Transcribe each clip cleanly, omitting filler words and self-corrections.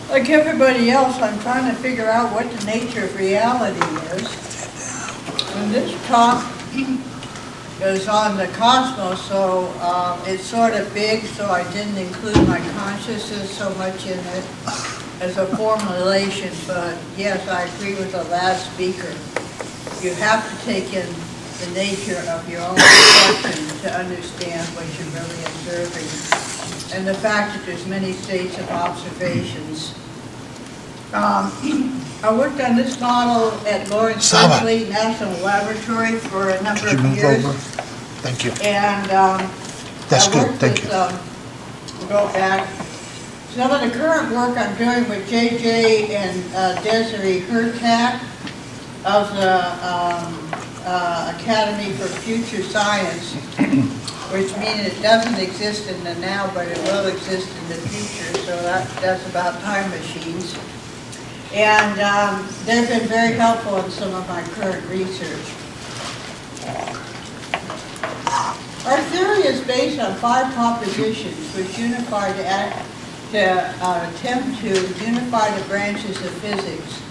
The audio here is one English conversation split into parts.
Like everybody else, I'm trying to figure out what the nature of reality is. And this talk is on the cosmos, so it's sort of big, so I didn't include my consciousness so much in it as a formulation. But yes, I agree with the last speaker. You have to take in the nature of your own perception to understand what you're really observing. And the fact that there's many states of observations. I worked on this model at Lawrence Berkeley National Laboratory for a number of years. Thank you. And That's good. Thank you. We'll go back. Some of the current work I'm doing with JJ and Desiree Hurtak of the Academy for Future Science, which means it doesn't exist in the now, but it will exist in the future. So that's about time machines. And they've been very helpful in some of my current research. Our theory is based on 5 propositions which unify to attempt to unify the branches of physics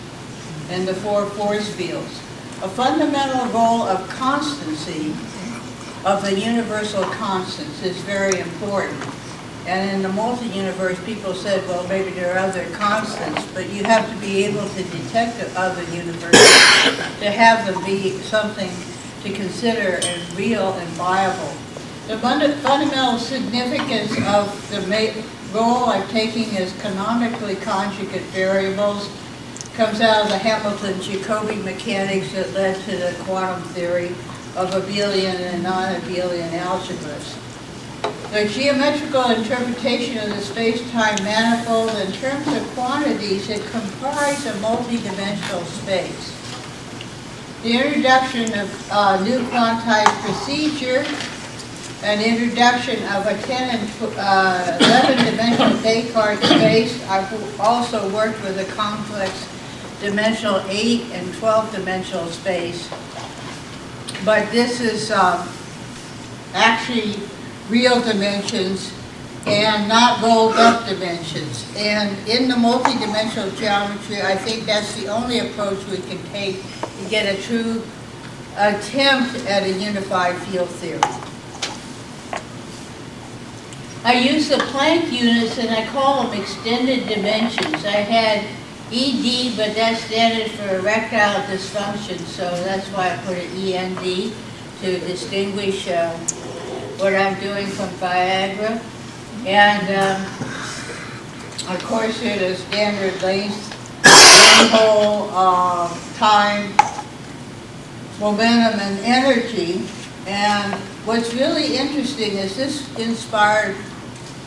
and the 4 force fields. A fundamental goal of constancy of the universal constants is very important. And in the multi-universe, people said, well, maybe there are other constants, but you have to be able to detect the other universes to have them be something to consider as real and viable. The fundamental significance of the goal I'm taking is canonically conjugate variables comes out of the Hamilton-Jacobi mechanics that led to the quantum theory of abelian and non-abelian algebras. The geometrical interpretation of the space-time manifold in terms of quantities that comprise a multi-dimensional space. The introduction of new quantized procedure, an introduction of a 10 and 11-dimensional Descartes space. I've also worked with a complex dimensional 8 and 12-dimensional space. But this is actually real dimensions and not rolled up dimensions. And in the multi-dimensional geometry, I think that's the only approach we can take to get a true attempt at a unified field theory. I use the Planck units and I call them extended dimensions. I had ED, but that's standard for erectile dysfunction, so that's why I put an END to distinguish what I'm doing from Viagra. And of course, here the standard length, whole time, momentum, and energy. And what's really interesting is this inspired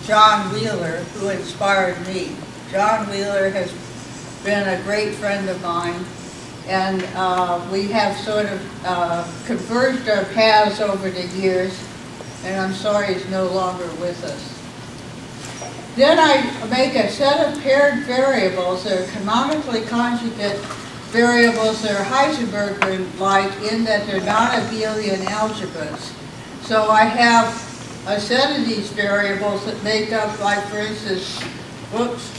John Wheeler, who inspired me. John Wheeler has been a great friend of mine, and we have sort of converged our paths over the years, and I'm sorry he's no longer with us. Then I make a set of paired variables that are canonically conjugate variables that are Heisenberg-like in that they're non-abelian algebras. So I have a set of these variables that make up, like for instance, whoops,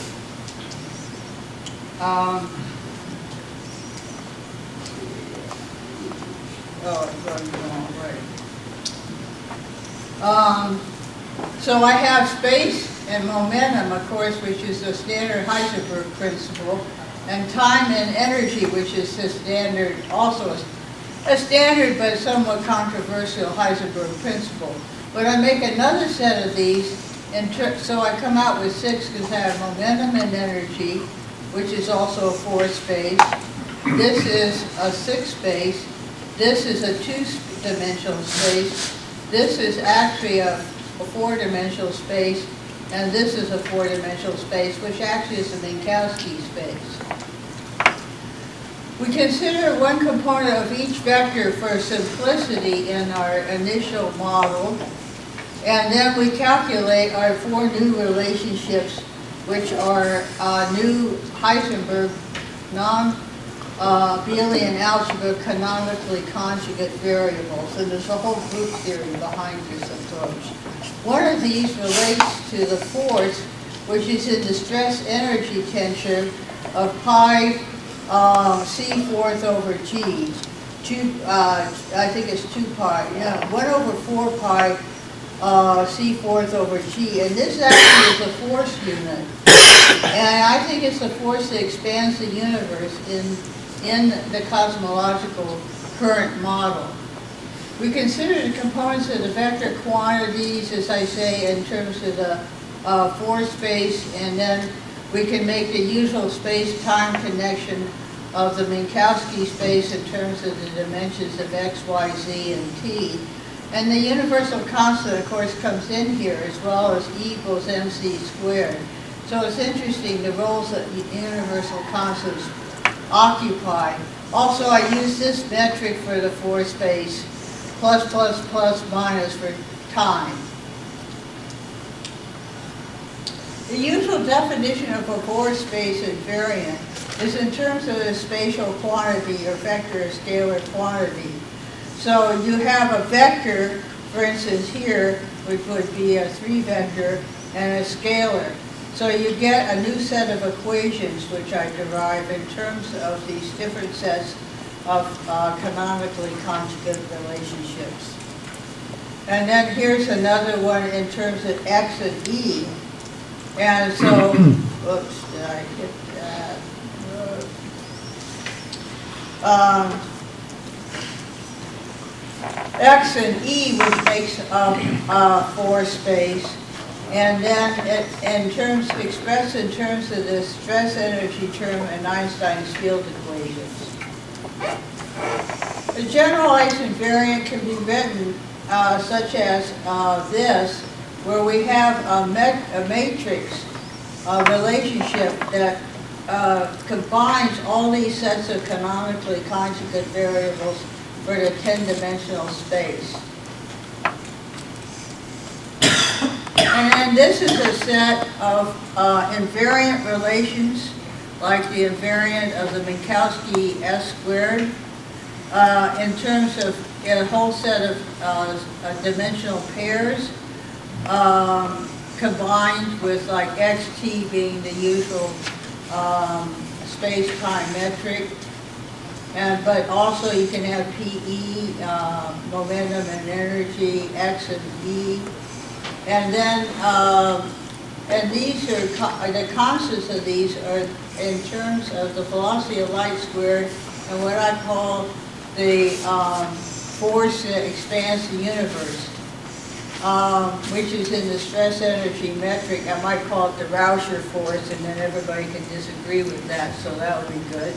so I have space and momentum, of course, which is the standard Heisenberg principle, and time and energy, which is the standard, also a standard but somewhat controversial Heisenberg principle. But I make another set of these, and so I come out with 6 because I have momentum and energy, which is also a 4 space. This is a 6 space. This is a 2-dimensional space. This is actually a 4-dimensional space. And this is a 4-dimensional space, which actually is a Minkowski space. We consider one component of each vector for simplicity in our initial model. And then we calculate our 4 new relationships, which are new Heisenberg non-abelian algebra canonically conjugate variables. And there's a whole group theory behind this approach. One of these relates to the force which is in the stress energy tensor of pi c fourth over g. I think it's 2 pi, yeah, 1 over 4 pi c fourth over g, and this actually is a force unit. And I think it's a force that expands the universe in the cosmological current model. We consider the components of the vector quantities, as I say, in terms of the force space, and then we can make the usual space-time connection of the Minkowski space in terms of the dimensions of x, y, z, and t. And the universal constant, of course, comes in here, as well as E equals mc squared. So it's interesting the roles that the universal constants occupy. Also, I use this metric for the force space, plus, plus, plus, minus for time. The usual definition of a force space invariant is in terms of a spatial quantity or vector or scalar quantity. So you have a vector, for instance here, which would be a 3 vector, and a scalar. So you get a new set of equations which I derive in terms of these different sets of canonically conjugate relationships. And then here's another one in terms of x and e. And so, oops, did I hit that? X and E, which makes up force space, and then expressed in terms of the stress energy term in Einstein's field equations. The generalized invariant can be written such as this, where we have a matrix relationship that combines all these sets of canonically conjugate variables for the 10-dimensional space. And then this is a set of invariant relations, like the invariant of the Minkowski S squared, in terms of a whole set of dimensional pairs, combined with like xt being the usual space-time metric. But also you can have PE, momentum and energy, X and E. And then, and these are, the constants of these are in terms of the velocity of light squared and what I call the force that expands the universe, which is in the stress energy metric. I might call it the Rauscher force, and then everybody can disagree with that, so that would be good.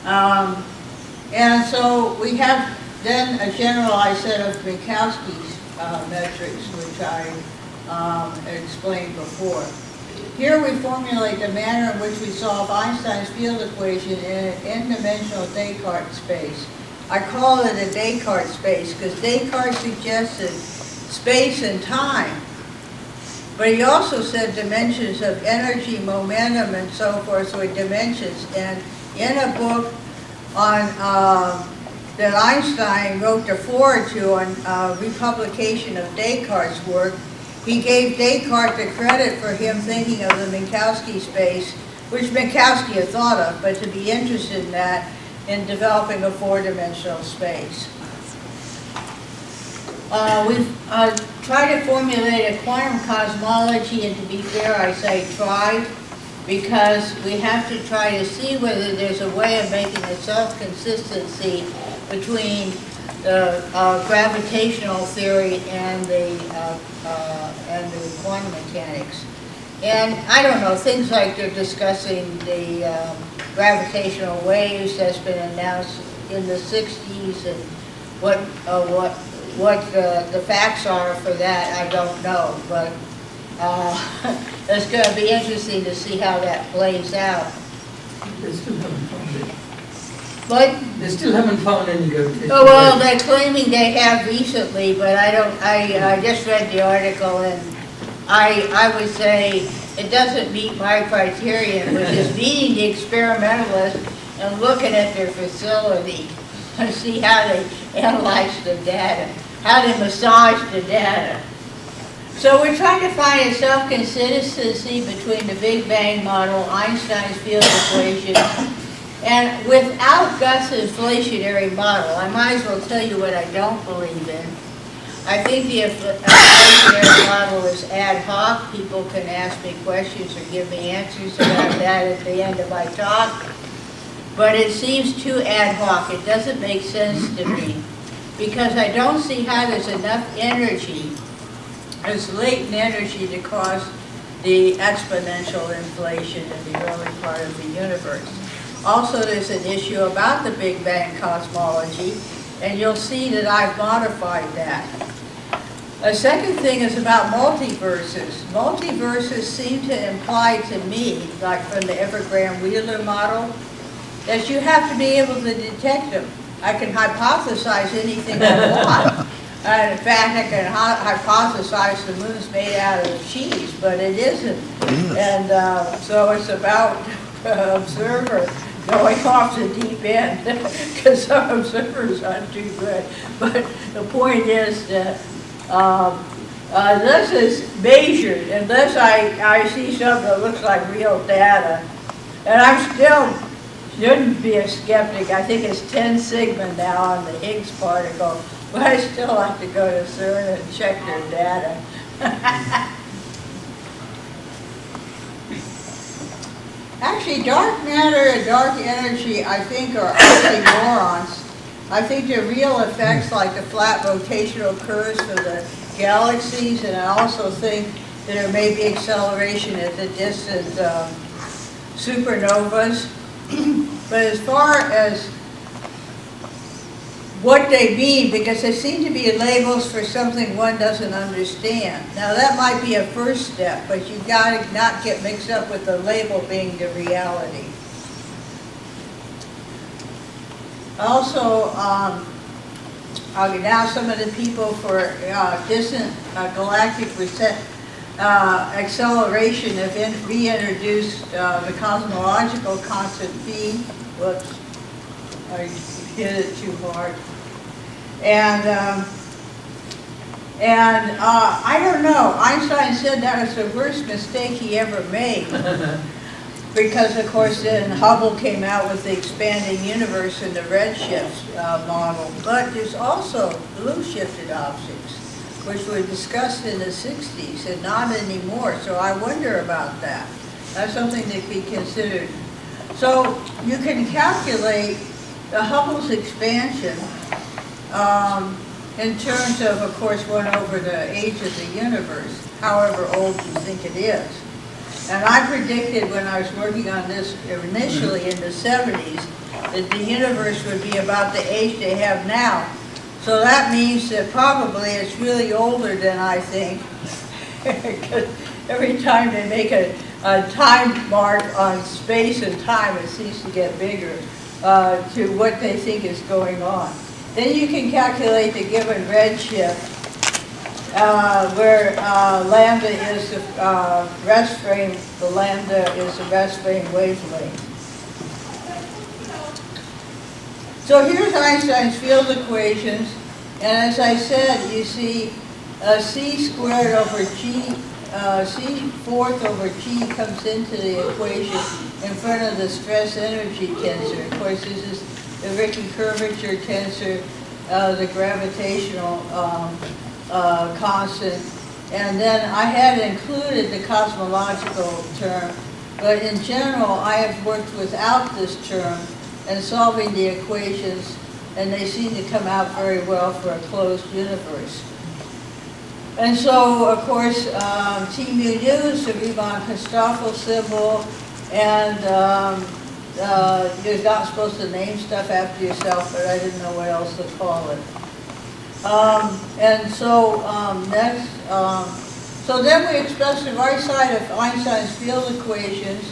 And so we have then a generalized set of Minkowski's metrics, which I explained before. Here we formulate the manner in which we solve Einstein's field equation in an n-dimensional Descartes space. I call it a Descartes space because Descartes suggested space and time. But he also said dimensions of energy, momentum, and so forth, so dimensions. And in a book on that Einstein wrote the foreword to on republication of Descartes' work, he gave Descartes the credit for him thinking of the Minkowski space, which Minkowski had thought of, but to be interested in that in developing a 4-dimensional space. We've tried to formulate a quantum cosmology, and to be fair, I say tried, because we have to try to see whether there's a way of making a self-consistency between the gravitational theory and the quantum mechanics. And I don't know, things like they're discussing the gravitational waves that's been announced in the 60s, and what the facts are for that, I don't know. But it's going to be interesting to see how that plays out. They still haven't found it. But They still haven't found any gravitational oh, well, waves. they're claiming they have recently, but I don't. I just read the article, and I would say it doesn't meet my criterion, which is meeting the experimentalists and looking at their facility and see how they analyze the data, how they massage the data. So we're trying to find a self-consistency between the Big Bang model, Einstein's field equation, and without Gus' inflationary model. I might as well tell you what I don't believe in. I think the inflationary model is ad hoc. People can ask me questions or give me answers about that at the end of my talk. But it seems too ad hoc. It doesn't make sense to me because I don't see how there's enough energy, there's latent energy to cause the exponential inflation in the early part of the universe. Also, there's an issue about the Big Bang cosmology, and you'll see that I've modified that. A second thing is about multiverses. Multiverses seem to imply to me, like from the Evergrande-Wheeler model, that you have to be able to detect them. I can hypothesize anything I want. In fact, I can hypothesize the moon's made out of cheese, but it isn't. And so it's about observer going off the deep end, because some observers aren't too good. But the point is that unless it's measured, unless I see something that looks like real data, and I'm still shouldn't be a skeptic. I think it's 10 sigma now on the Higgs particle, but I still like to go to CERN and check their data. Actually, dark matter and dark energy, I think, are oxymorons. I think they're real effects like the flat rotational curves for the galaxies, and I also think that there may be acceleration at the distant supernovas. But as far as what they mean, because they seem to be labels for something one doesn't understand. Now that might be a first step, but you've got to not get mixed up with the label being the reality. Also, now some of the people for distant galactic acceleration have reintroduced the cosmological constant V. Whoops, I hit it too hard. And I don't know, Einstein said that was the worst mistake he ever made. Because of course then Hubble came out with the expanding universe and the redshift model. But there's also blue shifted optics, which were discussed in the 60s and not anymore. So I wonder about that. That's something to be considered. So you can calculate the Hubble's expansion in terms of course, 1 over the age of the universe, however old you think it is. And I predicted when I was working on this initially in the 70s that the universe would be about the age they have now. So that means that probably it's really older than I think. Because every time they make a time mark on space and time, it seems to get bigger to what they think is going on. Then you can calculate the given redshift, where lambda is the rest frame, the lambda is the rest frame wavelength. So here's Einstein's field equations, and as I said, you see c squared over g, c fourth over g comes into the equation in front of the stress energy tensor. Of course, this is the Ricci curvature tensor, the gravitational constant, and then I had included the cosmological term, but in general I have worked without this term and solving the equations, and they seem to come out very well for a closed universe. And so, of course, T mu nu is the Riemann-Christoffel symbol, and you're not supposed to name stuff after yourself, but I didn't know what else to call it. And so next, so then we express the right side of Einstein's field equations.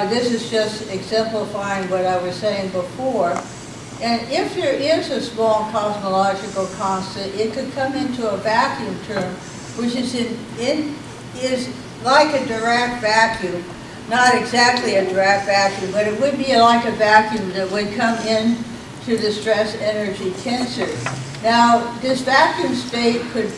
This is just exemplifying what I was saying before. And if there is a small cosmological constant, it could come into a vacuum term, which is is like a Dirac vacuum. Not exactly a Dirac vacuum, but it would be like a vacuum that would come in to the stress energy tensor. Now, this vacuum state could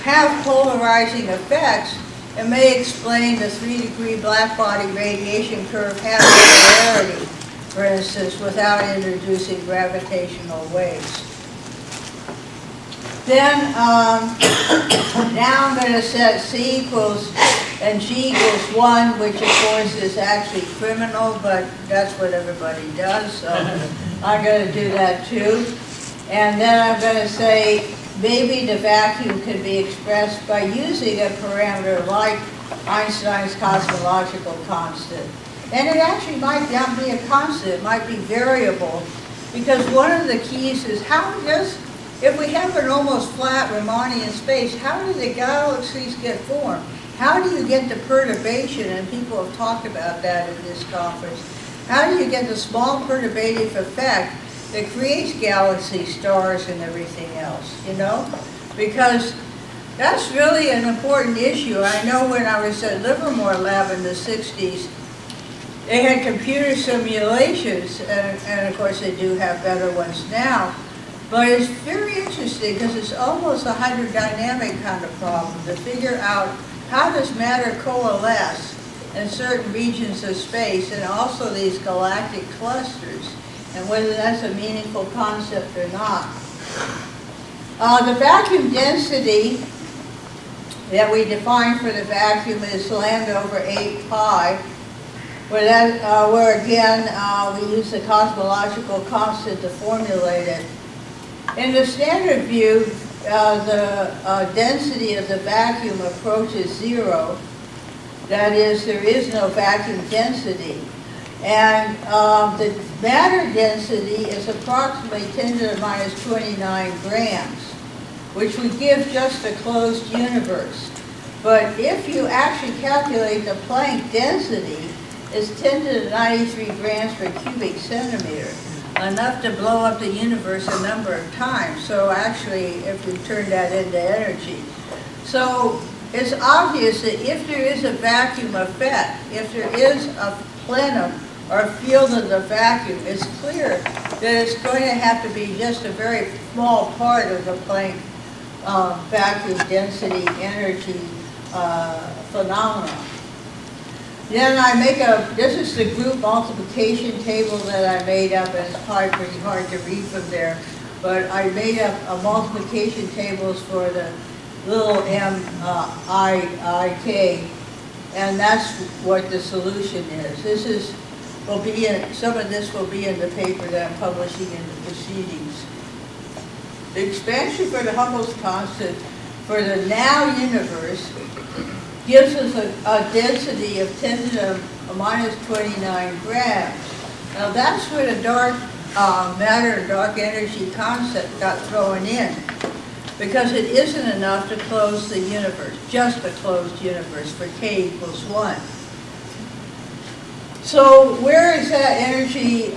have polarizing effects, it may explain the 3-degree blackbody radiation curve having polarity, for instance, without introducing gravitational waves. Then, now I'm going to set C equals and G equals 1, which of course is actually criminal, but that's what everybody does, so I'm going to do that too. And then I'm going to say maybe the vacuum can be expressed by using a parameter like Einstein's cosmological constant. And it actually might not be a constant, it might be variable, because one of the keys is if we have an almost flat Riemannian space, how do the galaxies get formed? How do you get the perturbation, and people have talked about that in this conference, how do you get the small perturbative effect that creates galaxies, stars, and everything else, you know? Because that's really an important issue. I know when I was at Livermore Lab in the 60s, they had computer simulations, and of course they do have better ones now, but it's very interesting because it's almost a hydrodynamic kind of problem to figure out how does matter coalesce in certain regions of space and also these galactic clusters, and whether that's a meaningful concept or not. The vacuum density that we define for the vacuum is lambda over 8 pi, where again we use the cosmological constant to formulate it. In the standard view, the density of the vacuum approaches 0. That is, there is no vacuum density. And the matter density is approximately 10 to the minus 29 grams, which would give just a closed universe. But if you actually calculate the Planck density, it's 10 to the 93 grams per cubic centimeter, enough to blow up the universe a number of times. So actually, if we turn that into energy. So it's obvious that if there is a vacuum effect, if there is a plenum or a field of the vacuum, it's clear that it's going to have to be just a very small part of the Planck vacuum density energy phenomenon. Then I make this is the group multiplication table that I made up, and it's probably pretty hard to read from there, but I made up multiplication tables for the little m, I, k, and that's what the solution is. Some of this will be in the paper that I'm publishing in the proceedings. The expansion for the Hubble's constant for the now universe gives us a density of 10 to the minus 29 grams. Now that's where the dark matter and dark energy concept got thrown in, because it isn't enough to close the universe, just a closed universe for k equals 1. So where is that energy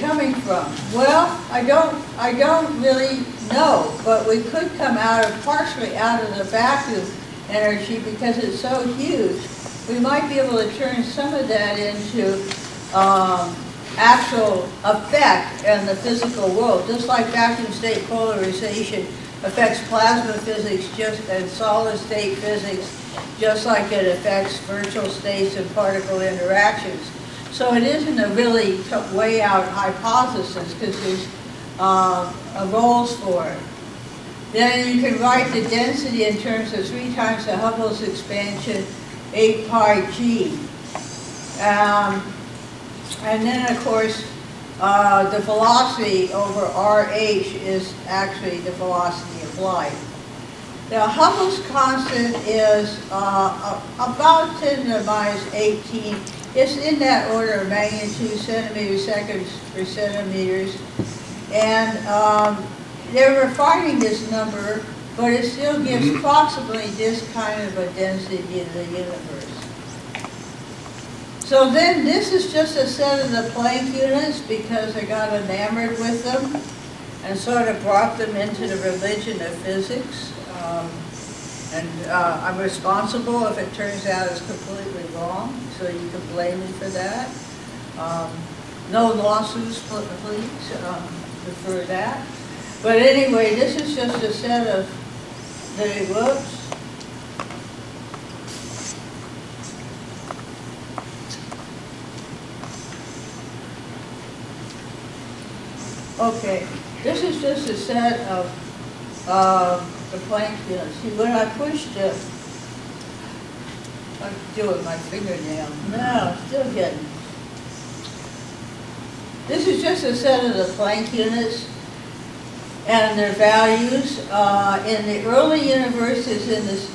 coming from? Well, I don't really know, but we could come partially out of the vacuum energy because it's so huge. We might be able to turn some of that into actual effect in the physical world, just like vacuum state polarization affects plasma physics and solid state physics, just like it affects virtual states and particle interactions. So it isn't a really way out hypothesis because there's roles for it. Then you can write the density in terms of 3 times the Hubble's expansion, 8 pi g. And then, of course, the velocity over RH is actually the velocity of light. Now, Hubble's constant is about 10 to the minus 18. It's in that order of magnitude, centimeters, seconds per centimeters. And they're refining this number, but it still gives approximately this kind of a density in the universe. So then this is just a set of the Planck units because I got enamored with them and sort of brought them into the religion of physics. I'm responsible if it turns out it's completely wrong, so you can blame me for that. No lawsuits, please, for that. But anyway, this is just a set of whoops. Okay, this is just a set of the Planck units. See, when I pushed it, I'm doing my fingernail. No, still getting. This is just a set of the Planck units and their values. In the early universes in this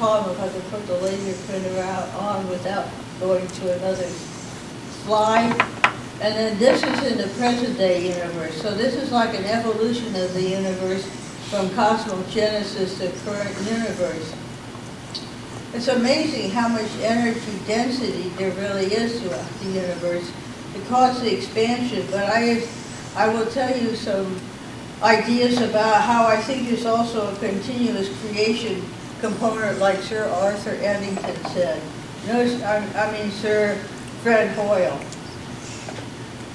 column, if I could put the laser printer out on without going to another slide. And then this is in the present day universe. So this is like an evolution of the universe from cosmogenesis to current universe. It's amazing how much energy density there really is throughout the universe to cause the expansion. But I will tell you some ideas about how I think there's also a continuous creation component, like Sir Arthur Eddington said. Notice, I mean Sir Fred Hoyle.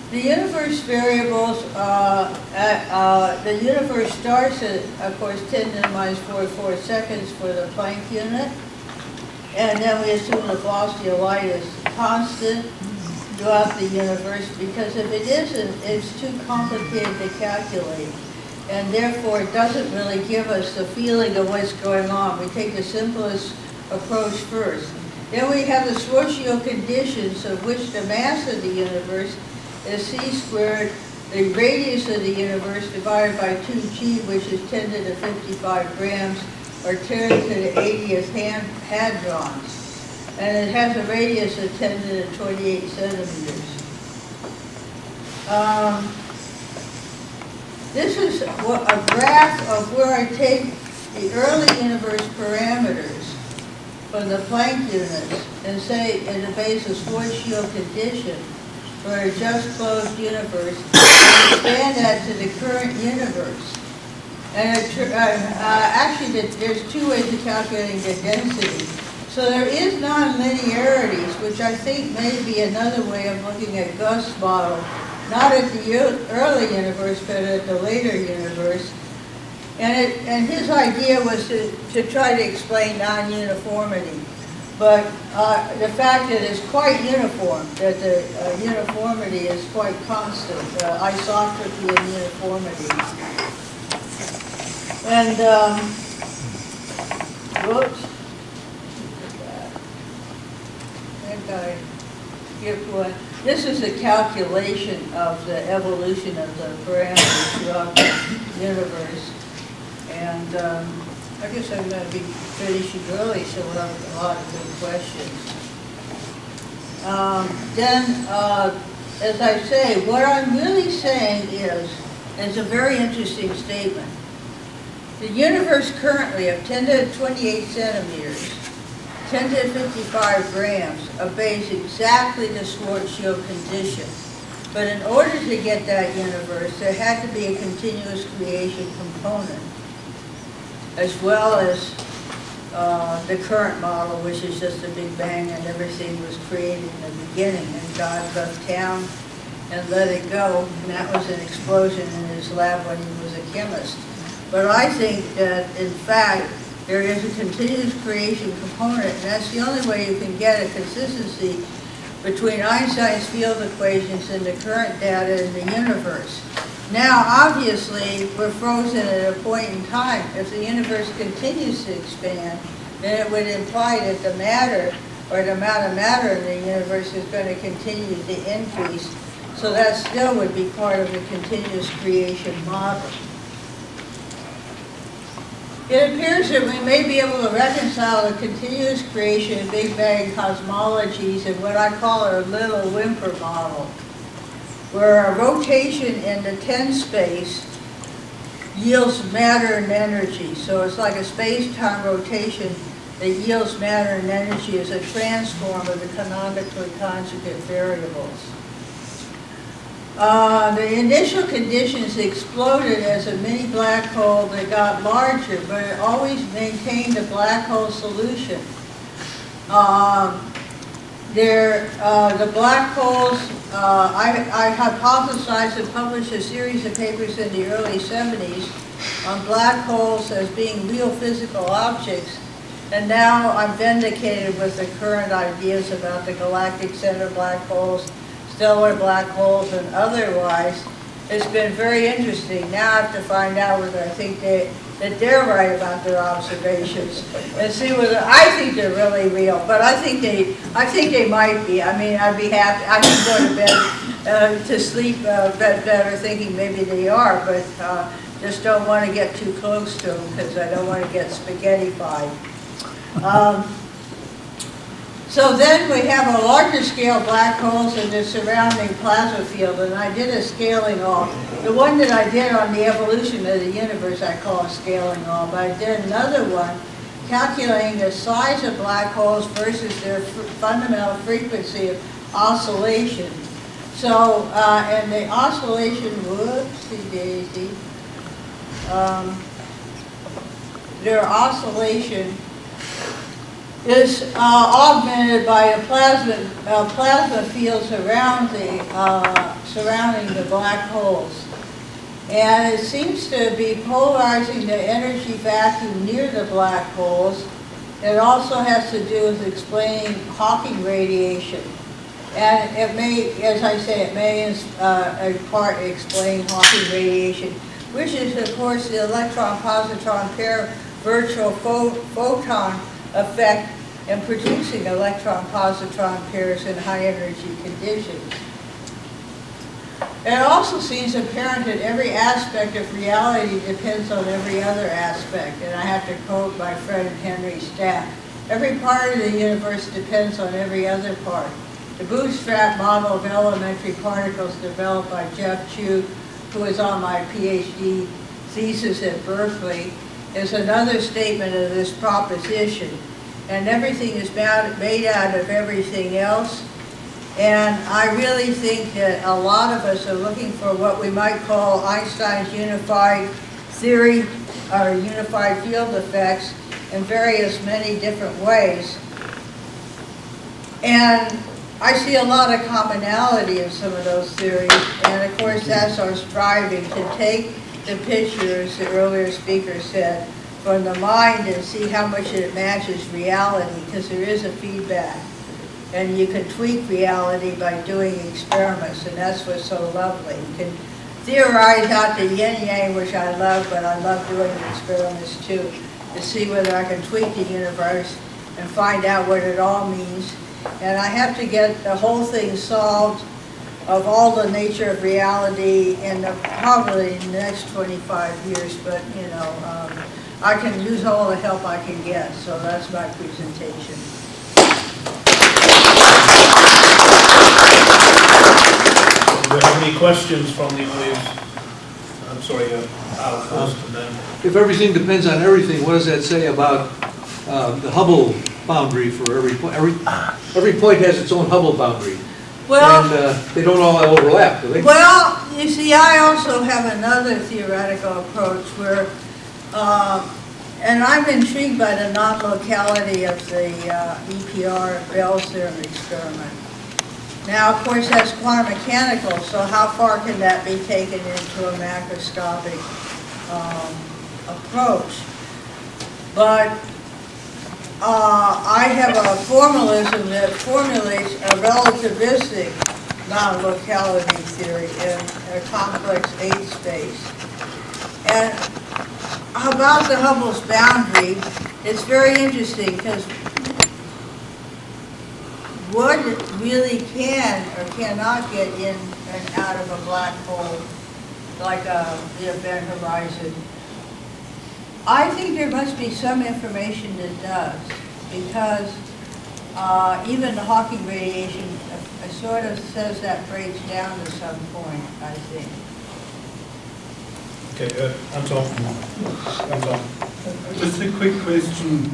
The universe variables, the universe starts at, of course, 10 to the minus 44 seconds for the Planck unit. And then we assume the velocity of light is constant throughout the universe, because if it isn't, it's too complicated to calculate. And therefore, it doesn't really give us the feeling of what's going on. We take the simplest approach first. Then we have the Schwarzschild conditions, of which the mass of the universe is c squared, the radius of the universe divided by 2g, which is 10 to the 55 grams, or 10 to the 80th hadrons. And it has a radius of 10 to the 28 centimeters. This is a graph of where I take the early universe parameters from the Planck units and say in the base of Schwarzschild condition for a just closed universe, and expand that to the current universe. And actually, there's two ways of calculating the density. So there is nonlinearities, which I think may be another way of looking at Gust's model, not at the early universe, but at the later universe. And his idea was to try to explain non-uniformity. But the fact that it's quite uniform, that the uniformity is quite constant, isotropy and uniformity. And, whoops. I think I skipped one. This is a calculation of the evolution of the parameters throughout the universe. And I guess I'm going to be finishing early, so we'll have a lot of good questions. As I say, what I'm really saying is, and it's a very interesting statement, the universe currently of 10 to 28 centimeters, 10 to 55 grams, obeys exactly the Schwarzschild condition. But in order to get that universe, there had to be a continuous creation component, as well as the current model, which is just a big bang and everything was created in the beginning, and God left town and let it go, and that was an explosion in his lab when he was a chemist. But I think that, in fact, there is a continuous creation component, and that's the only way you can get a consistency between Einstein's field equations and the current data in the universe. Now, obviously, we're frozen at a point in time. If the universe continues to expand, then it would imply that the matter, or the amount of matter in the universe, is going to continue to increase. So that still would be part of the continuous creation model. It appears that we may be able to reconcile the continuous creation and Big Bang cosmologies in what I call our little whimper model, where a rotation in the 10 space yields matter and energy. So it's like a space-time rotation that yields matter and energy as a transform of the canonically conjugate variables. The initial conditions exploded as a mini black hole that got larger, but it always maintained a black hole solution. The black holes, I hypothesized and published a series of papers in the early 70s on black holes as being real physical objects, and now I'm vindicated with the current ideas about the galactic center black holes, stellar black holes, and otherwise. It's been very interesting. Now I have to find out whether I think that they're right about their observations, and see whether I think they're really real. But I think they might be. I mean, I'd be happy. I can go to bed to sleep better, thinking maybe they are, but just don't want to get too close to them because I don't want to get spaghettified. So then we have a larger scale black holes and the surrounding plasma field, and I did a scaling law. The one that I did on the evolution of the universe I call a scaling law, but I did another one calculating the size of black holes versus their fundamental frequency of oscillation. So, and the oscillation, whoopsie daisy, their oscillation is augmented by a plasma field surrounding the black holes. And it seems to be polarizing the energy vacuum near the black holes. It also has to do with explaining Hawking radiation. And it may, as I say, it may in part explain Hawking radiation, which is, of course, the electron-positron pair virtual photon effect in producing electron-positron pairs in high-energy conditions. It also seems apparent that every aspect of reality depends on every other aspect, and I have to quote my friend Henry Stapp. Every part of the universe depends on every other part. The bootstrap model of elementary particles developed by Jeff Chu, who was on my PhD thesis at Berkeley, is another statement of this proposition. And everything is made out of everything else. And I really think that a lot of us are looking for what we might call Einstein's unified theory or unified field effects in many different ways. And I see a lot of commonality in some of those theories. And of course, that's our striving to take the picture, as the earlier speaker said, from the mind and see how much it matches reality, because there is a feedback. And you can tweak reality by doing experiments, and that's what's so lovely. You can theorize out the yin-yang, which I love, but I love doing experiments too, to see whether I can tweak the universe and find out what it all means. And I have to get the whole thing solved of all the nature of reality in probably in the next 25 years, but you know, I can use all the help I can get, so that's my presentation. Do we have any questions from the audience? I'm sorry, Al first, and then... If everything depends on everything, what does that say about the Hubble boundary for every point? Every point has its own Hubble boundary. Well, and they don't all overlap, do they? Well, you see, I also have another theoretical approach where, and I'm intrigued by the non-locality of the EPR Bell's theorem experiment. Now, of course, that's quantum mechanical, so how far can that be taken into a macroscopic approach? But I have a formalism that formulates a relativistic non-locality theory in a complex 8 space. And about the Hubble's boundary, it's very interesting because what really can or cannot get in and out of a black hole, like the event horizon, I think there must be some information that does, because even the Hawking radiation sort of says that breaks down to some point, I think. Okay, Anton. Just a quick question.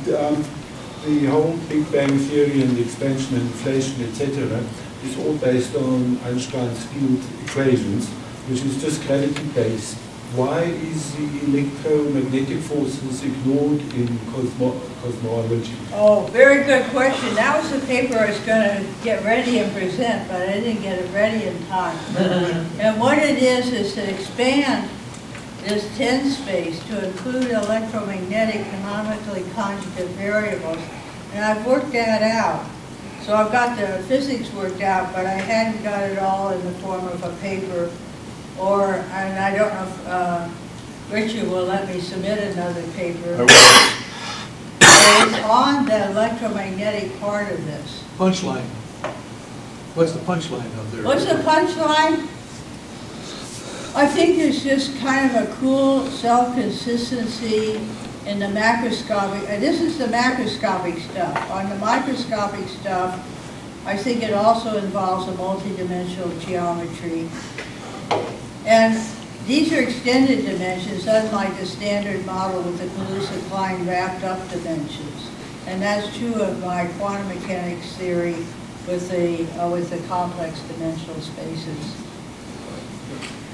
The whole Big Bang theory and the expansion and inflation, etc., is all based on Einstein's field equations, which is just gravity-based. Why is the electromagnetic forces ignored in cosmology? Oh, very good question. That was the paper I was going to get ready and present, but I didn't get it ready in time. And what it is to expand this 10 space to include electromagnetic canonically conjugate variables. And I've worked that out. So I've got the physics worked out, but I hadn't got it all in the form of a paper, and I don't know if Richard will let me submit another paper. It's on the electromagnetic part of this. Punchline. What's the punchline up there? What's the punchline? I think there's just kind of a cool self-consistency in the macroscopic, and this is the macroscopic stuff. On the microscopic stuff, I think it also involves a multidimensional geometry. And these are extended dimensions, unlike the standard model with the Kaluza-Klein wrapped up dimensions. And that's true of my quantum mechanics theory with the complex dimensional spaces.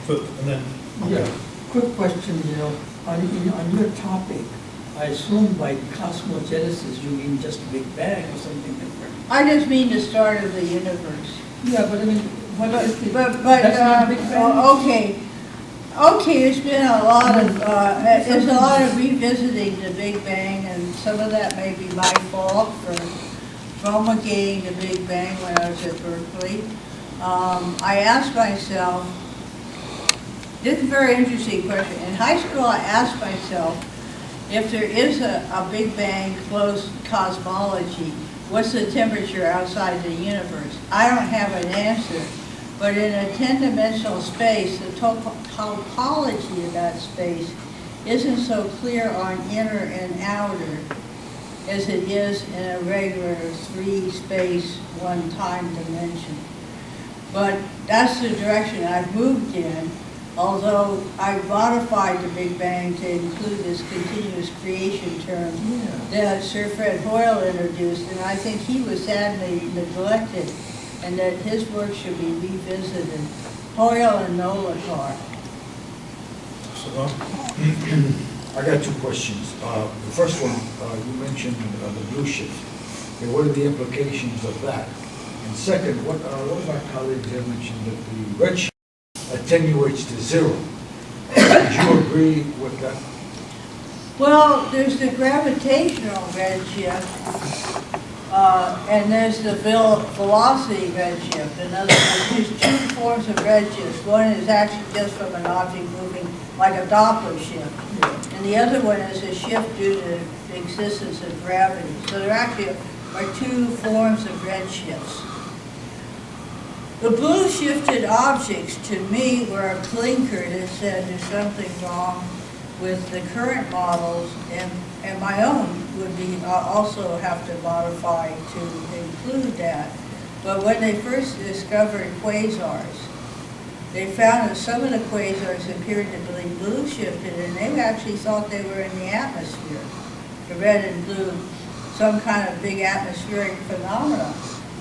And then, Yeah, quick question, on your topic, I assume by cosmogenesis you mean just Big Bang or something different? I just mean the start of the universe. Yeah, but I mean, what is the, But that's not Big Bang? okay, there's been a lot of, revisiting the Big Bang, and some of that may be my fault for promulgating the Big Bang when I was at Berkeley. I asked myself, this is a very interesting question. In high school, I asked myself, if there is a Big Bang closed cosmology, what's the temperature outside the universe? I don't have an answer, but in a 10-dimensional space, the topology of that space isn't so clear on inner and outer as it is in a regular 3-space, 1-time dimension. But that's the direction I've moved in, although I modified the Big Bang to include this continuous creation term that Sir Fred Hoyle introduced, and I think he was sadly neglected, and that his work should be revisited. Hoyle and Nolakar. I got two questions. The first one, you mentioned the blue shift. Okay, what are the implications of that? And second, one of my colleagues here mentioned that the redshift attenuates to 0. Would you agree with that? Well, there's the gravitational redshift, and there's the velocity redshift. In other words, there's 2 forms of redshift. One is actually just from an object moving like a Doppler shift, and the other one is a shift due to the existence of gravity. So there actually are 2 forms of redshifts. The blue shifted objects, to me, were a clinker that said there's something wrong with the current models, and my own would be also have to modify to include that. But when they first discovered quasars, they found that some of the quasars appeared to be blue shifted, and they actually thought they were in the atmosphere. The red and blue, some kind of big atmospheric phenomenon.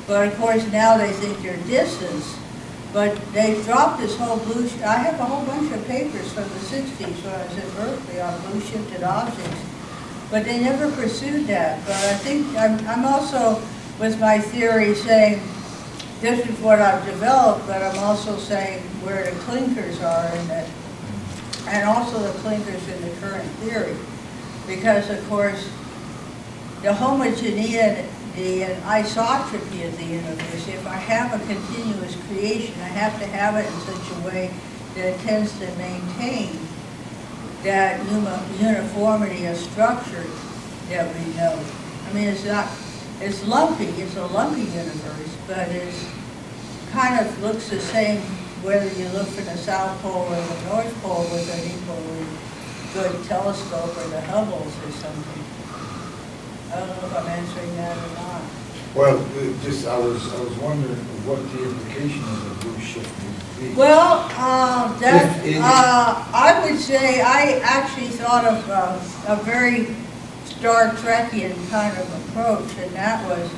But of course now they think they're distance. But they dropped this whole blue, I have a whole bunch of papers from the 60s when I was at Berkeley on blue shifted objects. But they never pursued that. But I think I'm also, with my theory, saying this is what I've developed, but I'm also saying where the clinkers are in it, and also the clinkers in the current theory. Because of course, the homogeneity and isotropy of the universe, if I have a continuous creation, I have to have it in such a way that it tends to maintain that uniformity of structure that we know. I mean, it's lumpy, it's a lumpy universe, but it's kind of looks the same whether you look from the South Pole or the North Pole with an equally good telescope or the Hubbles or something. I don't know if I'm answering that or not. Well, I was wondering what the implication of the blue shift would be. Well, I would say I actually thought of a very Star Trekian kind of approach, and that was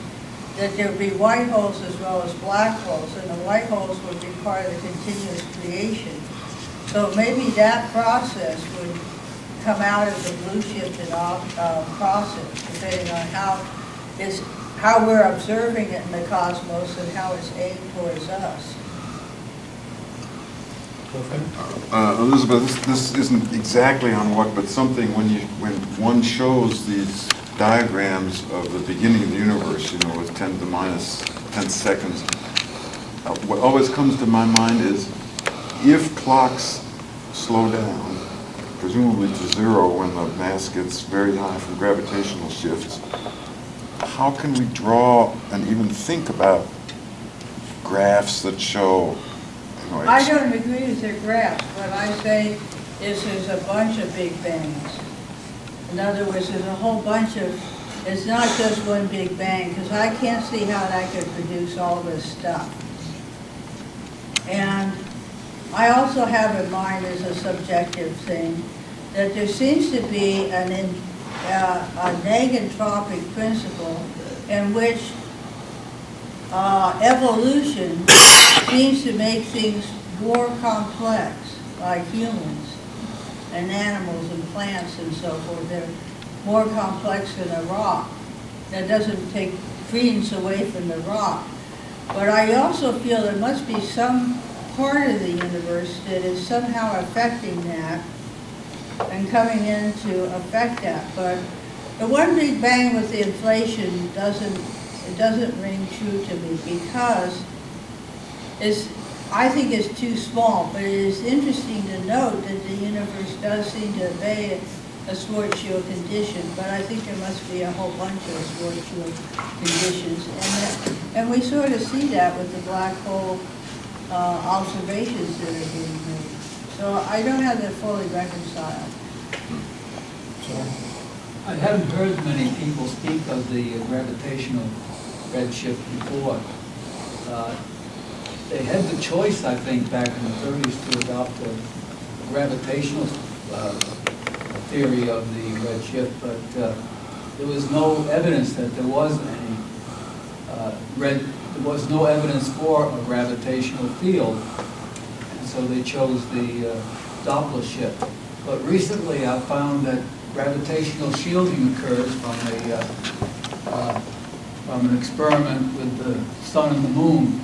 that there would be white holes as well as black holes, and the white holes would be part of the continuous creation. So maybe that process would come out of the blue shifted process, depending on how we're observing it in the cosmos and how it's aimed towards us. Elizabeth, this isn't exactly on what, but something when one shows these diagrams of the beginning of the universe, with 10 to the minus 10 seconds, what always comes to my mind is if clocks slow down, presumably to zero when the mass gets very high from gravitational shifts, how can we draw and even think about graphs that show? I don't agree with your graph. What I say is there's a bunch of big bangs. In other words, there's a whole bunch of, it's not just one big bang, because I can't see how that could produce all this stuff. And I also have in mind as a subjective thing that there seems to be a negentropic principle in which evolution seems to make things more complex, like humans and animals and plants and so forth. They're more complex than a rock. That doesn't take credence away from the rock. But I also feel there must be some part of the universe that is somehow affecting that and coming in to affect that. But the one big bang with the inflation doesn't ring true to me because I think it's too small, but it is interesting to note that the universe does seem to obey a Schwarzschild condition, but I think there must be a whole bunch of Schwarzschild conditions. And we sort of see that with the black hole observations that are being made. So I don't have that fully reconciled. I haven't heard many people speak of the gravitational redshift before. They had the choice, I think, back in the 30s to adopt a gravitational theory of the redshift, but there was no evidence that there was any there was no evidence for a gravitational field, and so they chose the Doppler shift. But recently I found that gravitational shielding occurs from an experiment with the sun and the moon,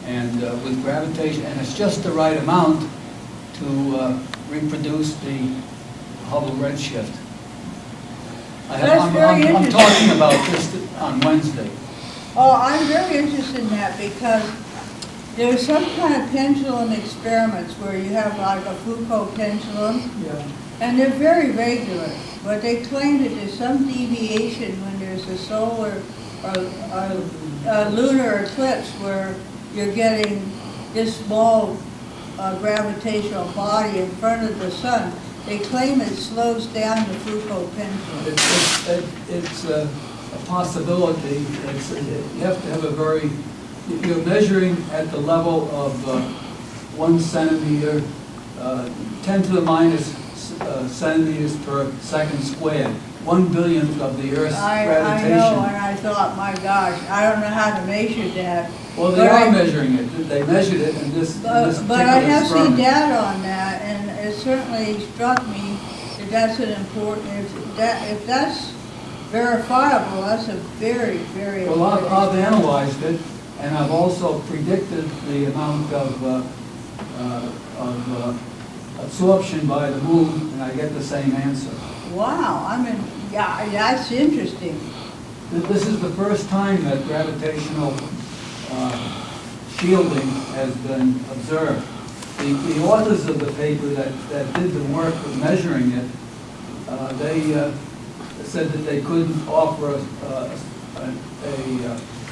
and with gravitation, and it's just the right amount to reproduce the Hubble redshift. I'm talking about this on Wednesday. Oh, I'm very interested in that because there's some kind of pendulum experiments where you have like a Foucault pendulum, and they're very regular, but they claim that there's some deviation when there's a solar or a lunar eclipse where you're getting this small gravitational body in front of the sun. They claim it slows down the Foucault pendulum. It's a possibility. You have to have a very, you're measuring at the level of 1 centimeter, 10 to the minus centimeters per second squared, 1/1000th of the Earth's gravitation. I know, and I thought, my gosh, I don't know how to measure that. Well, they are measuring it. They measured it in this But I have seen data on that, and it certainly struck me that that's an important, if that's verifiable, that's a very, very well, important. I've analyzed it, and I've also predicted the amount of absorption by the moon, and I get the same answer. Wow, yeah, that's interesting. This is the first time that gravitational shielding has been observed. The authors of the paper that did the work of measuring it, they said that they couldn't offer an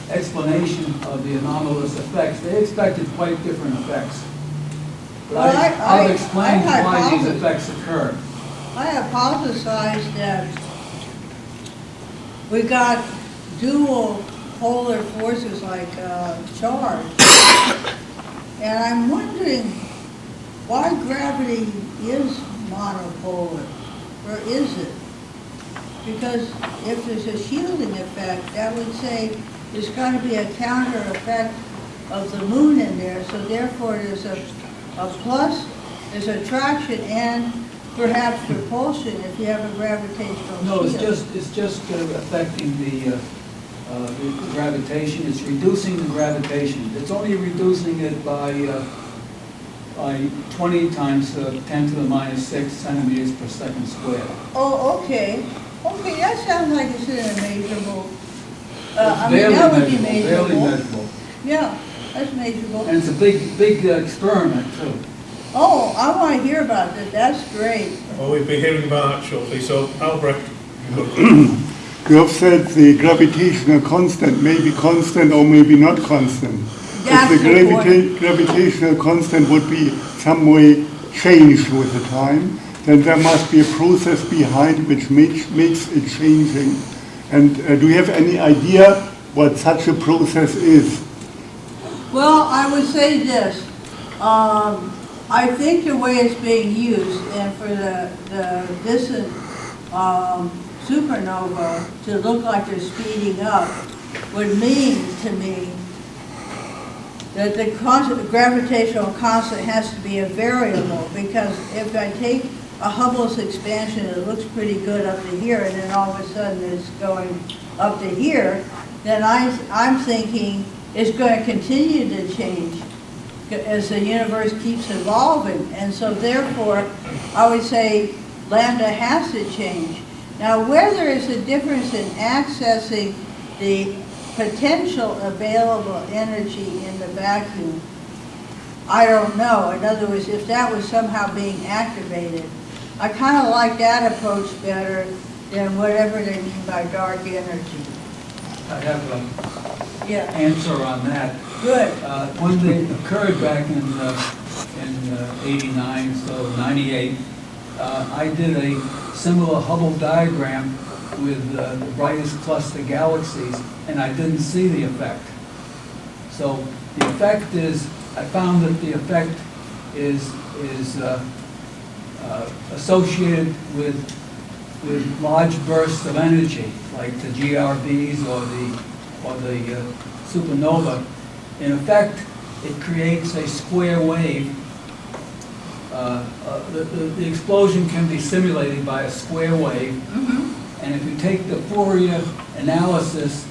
explanation of the anomalous effects. They expected quite different effects. But Well, I've explained I why these hypothesized- effects occur. I hypothesized that we got dual polar forces like charge. And I'm wondering why gravity is monopolar, or is it? Because if there's a shielding effect, that would say there's going to be a counter effect of the moon in there, so therefore there's a plus, there's attraction and perhaps repulsion if you have a gravitational shield. No, it's just affecting the gravitation. It's reducing the gravitation. It's only reducing it by by 20 times 10 to the minus 6 centimeters per second squared. Oh, okay. Okay, that sounds like it's an measurable. It's I mean, barely that would be measurable, barely measurable. measurable. Yeah, that's measurable. And it's a big experiment too. Oh, I want to hear about that. That's great. Well, we'll be hearing about that shortly, so Albrecht, You have said the gravitational constant may be constant or maybe not constant. That's If the the point. gravitational constant would be some way changed with the time, then there must be a process behind which makes it changing. And do you have any idea what such a process is? Well, I would say this. I think the way it's being used, and for the distant supernova to look like they're speeding up, would mean to me that the gravitational constant has to be a variable, because if I take a Hubble's expansion, it looks pretty good up to here, and then all of a sudden it's going up to here, then I'm thinking it's going to continue to change as the universe keeps evolving. And so therefore, I would say lambda has to change. Now, whether it's a difference in accessing the potential available energy in the vacuum, I don't know. In other words, if that was somehow being activated, I kind of like that approach better than whatever they mean by dark energy. I have an Yeah, answer on that. good. When they occurred back in 89, so 98, I did a similar Hubble diagram with the brightest cluster galaxies, and I didn't see the effect. So the effect is, I found that the effect is associated with large bursts of energy, like the GRBs or the supernova. In effect, it creates a square wave. The explosion can be simulated by a square wave, and if you take the Fourier analysis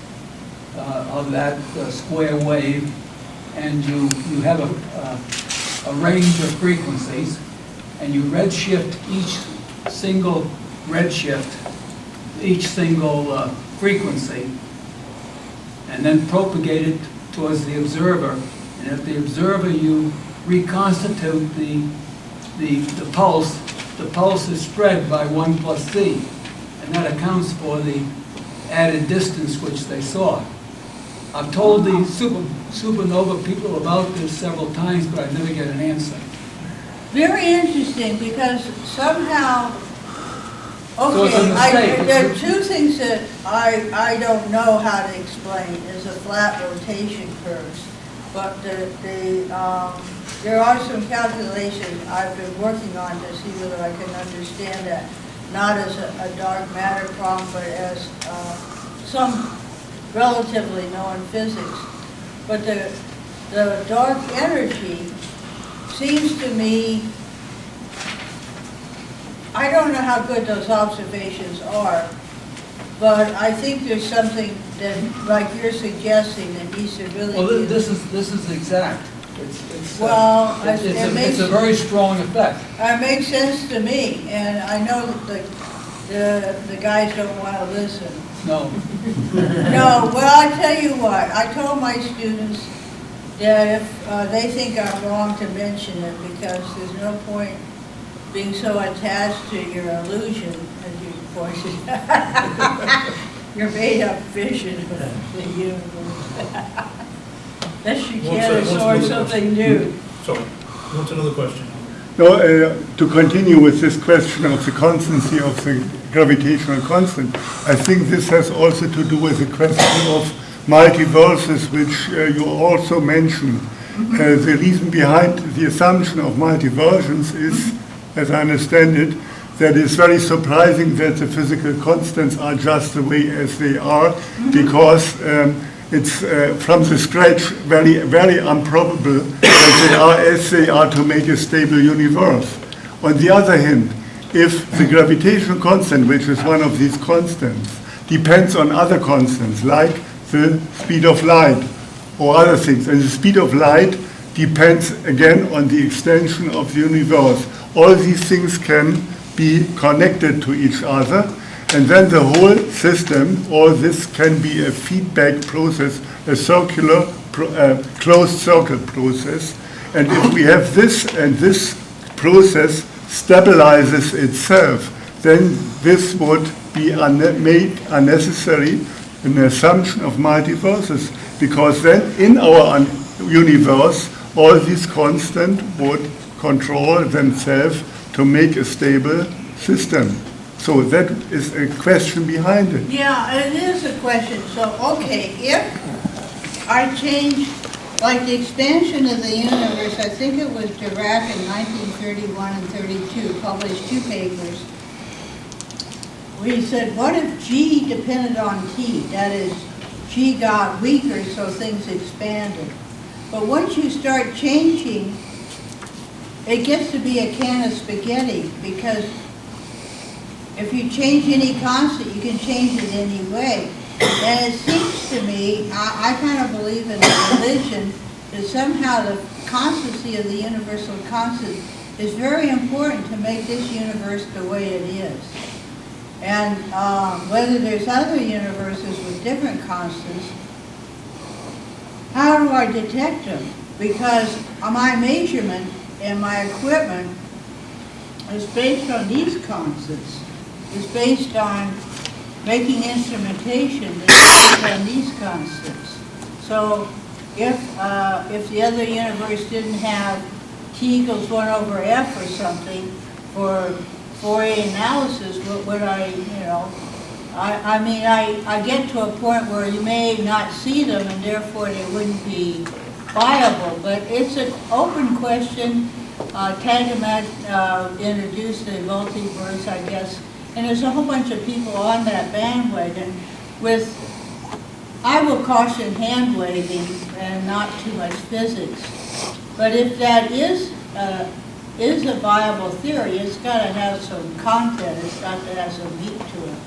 of that square wave, and you have a range of frequencies, and you redshift each single frequency, and then propagate it towards the observer. And if the observer, you reconstitute the pulse is spread by 1 plus c, and that accounts for the added distance which they saw. I've told the supernova people about this several times, but I never get an answer. Very interesting, because somehow, So it's a okay, mistake. there are two things that I don't know how to explain, is the flat rotation curves. But there are some calculations I've been working on to see whether I can understand that, not as a dark matter problem, but as some relatively known physics. But the dark energy seems to me, I don't know how good those observations are, but I think there's something that, like you're suggesting, that needs to really Well, be... this is exact. It's It a very strong effect. makes sense to me, and I know that the guys don't want to listen. No. No, well, I tell you what, I told my students that if they think I'm wrong to mention it, because there's no point being so attached to your illusion, as you pointed out, your made-up vision of the universe. Unless you can't absorb something new. sorry, what's another question? No, to continue with this question of the constancy of the gravitational constant, I think this has also to do with the question of multiverses, which you also mentioned. The reason behind the assumption of multiversions is, as I understand it, that it's very surprising that the physical constants are just the way as they are, because it's from the scratch very, very improbable that they are as they are to make a stable universe. On the other hand, if the gravitational constant, which is one of these constants, depends on other constants, like the speed of light or other things, and the speed of light depends again on the extension of the universe. All these things can be connected to each other, and then the whole system, all this can be a feedback process, a circular, closed circle process. And if we have this and this process stabilizes itself, then this would be made unnecessary an assumption of multiverses, because then in our universe, all these constants would control themselves to make a stable system. So that is a question behind it. Yeah, it is a question. So, okay, if I change, like the expansion of the universe, I think it was Dirac in 1931 and 32, published 2 papers, where he said, what if G depended on T? That is, G got weaker, so things expanded. But once you start changing, it gets to be a can of spaghetti, because if you change any constant, you can change it any way. And it seems to me, I kind of believe in a religion, that somehow the constancy of the universal constant is very important to make this universe the way it is. And whether there's other universes with different constants, how do I detect them? Because my measurement and my equipment is based on these constants. It's based on making instrumentation that's based on these constants. So if the other universe didn't have T equals 1 over F or something for Fourier analysis, what would I get to a point where you may not see them and therefore they wouldn't be viable. But it's an open question. Tagamet introduced the multiverse, I guess, and there's a whole bunch of people on that bandwagon with, I will caution hand waving and not too much physics. But if that is a viable theory, it's got to have some content, it's got to have some meat to it.